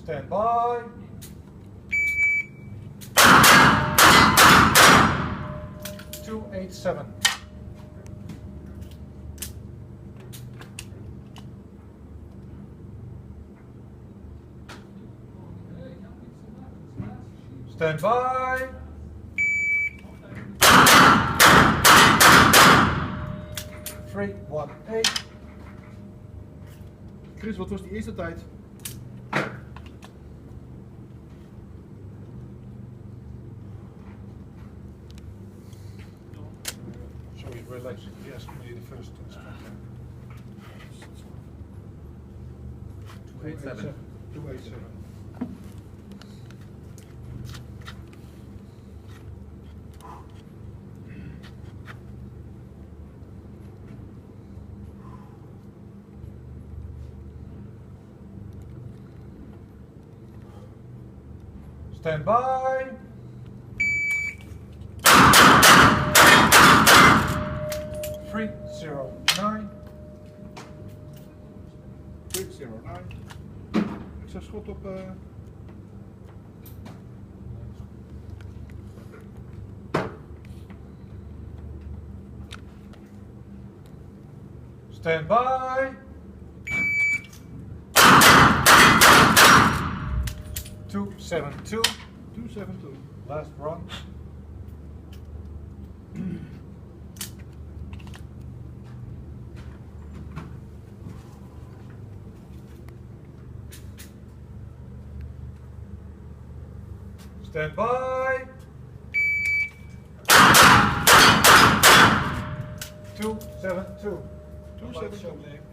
Stand by. Two, 8, 7. Stand by. Three, 1, 8. Chris, wat was die eerste tijd? Sorry, relax. Yes, me the first instructor. 287. 287. Stand by. Three, 0, 9. 309. Ik zag schot op. Stand by. 272. 272. Last run. Stand by. 272. 272.